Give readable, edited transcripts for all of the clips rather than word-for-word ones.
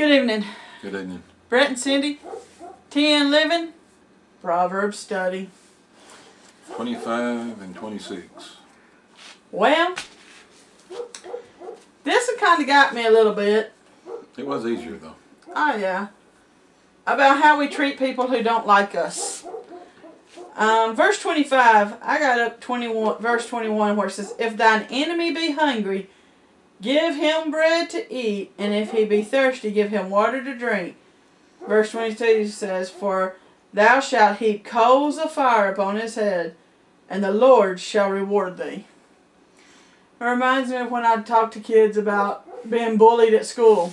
Good evening. Good evening. Brett and Cindy, 10 living, Proverbs study. 25 and 26. Well, this one kind of got me a little bit. It was easier though. Oh, yeah. About how we treat people who don't like us. Verse 25, I got up verse 21 where it says, If thine enemy be hungry, give him bread to eat, and if he be thirsty, give him water to drink. Verse 22 says, For thou shalt heap coals of fire upon his head, and the Lord shall reward thee. It reminds me of when I talk to kids about being bullied at school.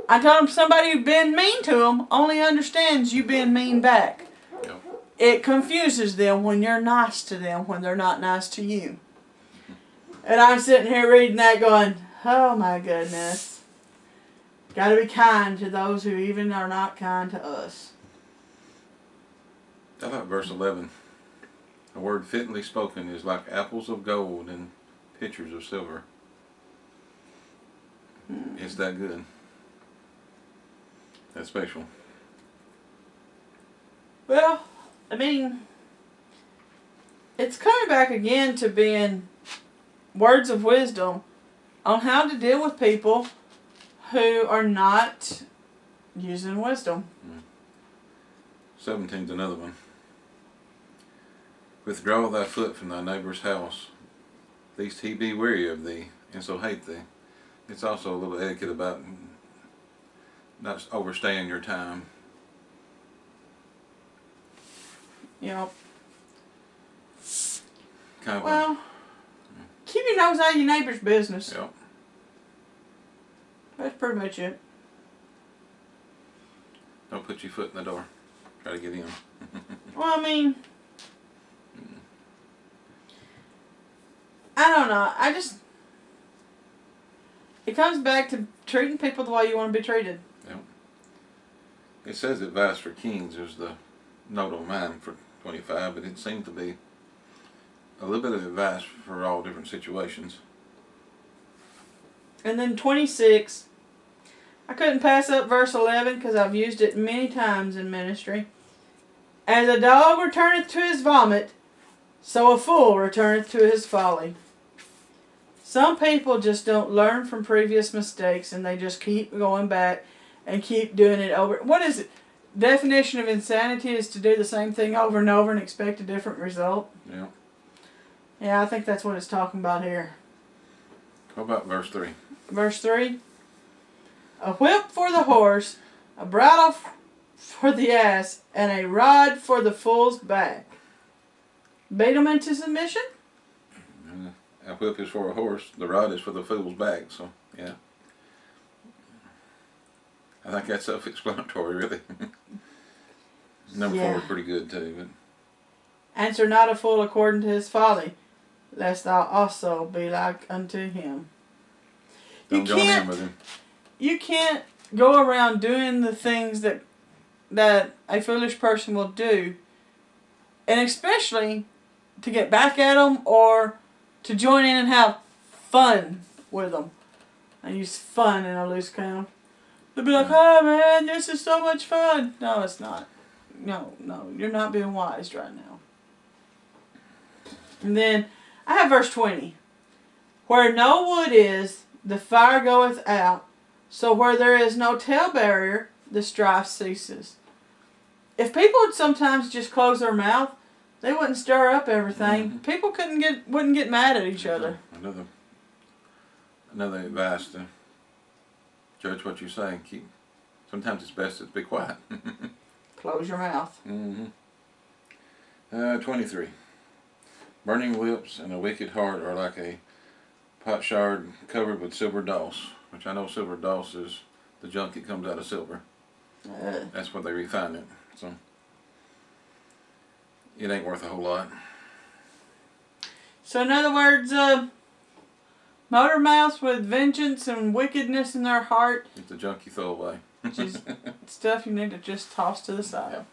I tell them somebody who's been mean to them only understands you being mean back. Yep. It confuses them when you're nice to them when they're not nice to you. And I'm sitting here reading that going, oh my goodness. Got to be kind to those who even are not kind to us. I like verse 11. A word fittingly spoken is like apples of gold and pitchers of silver. It's that good. That's special. Well, I mean, it's coming back again to being words of wisdom on how to deal with people who are not using wisdom. 17's another one. Withdraw thy foot from thy neighbor's house, lest he be weary of thee, and so hate thee. It's also a little etiquette about not overstaying your time. You know, Kind of well, keep your nose out of your neighbor's business. Yep. That's pretty much it. Don't put your foot in the door. Try to get in. Well, I mean, I don't know. It comes back to treating people the way you want to be treated. Yep. It says advice for kings is the note on mine for 25, but it seemed to be a little bit of advice for all different situations. And then 26, I couldn't pass up verse 11 because I've used it many times in ministry. As a dog returneth to his vomit, so a fool returneth to his folly. Some people just don't learn from previous mistakes and they just keep going back and keep doing it over. What is it? Definition of insanity is to do the same thing over and over and expect a different result. Yeah. Yeah, I think that's what it's talking about here. How about verse 3? Verse 3. A whip for the horse, a bridle for the ass, and a rod for the fool's back. Beat them into submission? A whip is for a horse, the rod is for the fool's back, so yeah. I think that's self-explanatory, really. Number 4 is pretty good too. But answer not a fool according to his folly, lest thou also be like unto him. don't join in with him. You can't go around doing the things that a foolish person will do, and especially to get back at them or to join in and have fun with them. I use fun in a loose count. They'll be like, oh man, this is so much fun. No, it's not. No, you're not being wise right now. And then I have verse 20. Where no wood is, the fire goeth out. So where there is no talebearer, the strife ceases. If people would sometimes just close their mouth, they wouldn't stir up everything. Mm-hmm. People wouldn't get mad at each other. Another advice to judge what you say. Sometimes it's best to be quiet. Close your mouth. 23. Burning lips and a wicked heart are like a potsherd covered with silver doss, which I know silver doss is the junk that comes out of silver. That's where they refine it. So it ain't worth a whole lot. So in other words, motor mouths with vengeance and wickedness in their heart. It's the junk you throw away. Just stuff you need to just toss to the side. Yep.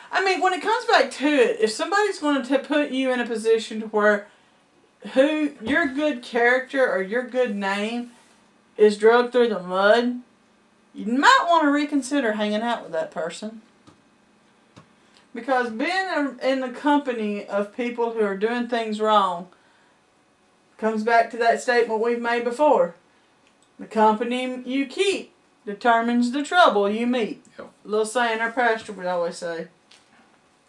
I mean, when it comes back to it, if somebody's going to put you in a position to where your good character or your good name is dragged through the mud, you might want to reconsider hanging out with that person. Because being in the company of people who are doing things wrong comes back to that statement we've made before. The company you keep determines the trouble you meet. Yep. A little saying our pastor would always say.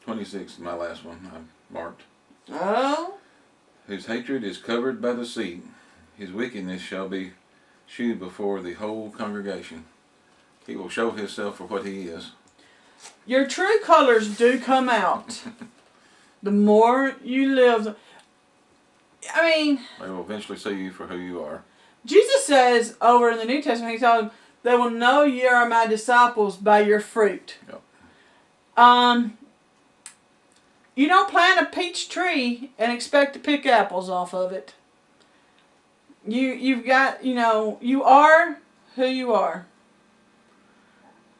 26 is my last one I marked. Oh? Whose hatred is covered by deceit, his wickedness shall be shewed before the whole congregation. He will show himself for what he is. Your true colors do come out. The more you live. I mean, They will eventually see you for who you are. Jesus says over in the New Testament, he told them, they will know ye are my disciples by your fruit. Yep. You don't plant a peach tree and expect to pick apples off of it. You've got, you are who you are.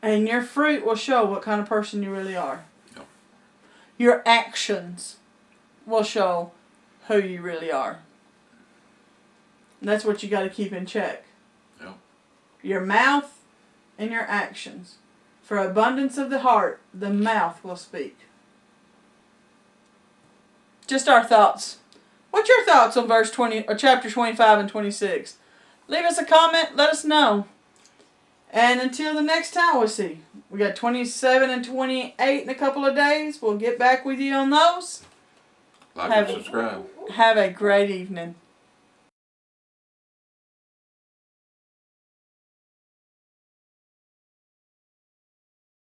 And your fruit will show what kind of person you really are. Yep. Your actions will show who you really are. And that's what you got to keep in check. Yep. Your mouth and your actions. For abundance of the heart, the mouth will speak. Just our thoughts. What's your thoughts on verse 20 or chapter 25 and 26? Leave us a comment. Let us know. And until the next time we'll see. We got 27 and 28 in a couple of days. We'll get back with you on those. Like and subscribe. Have a great evening.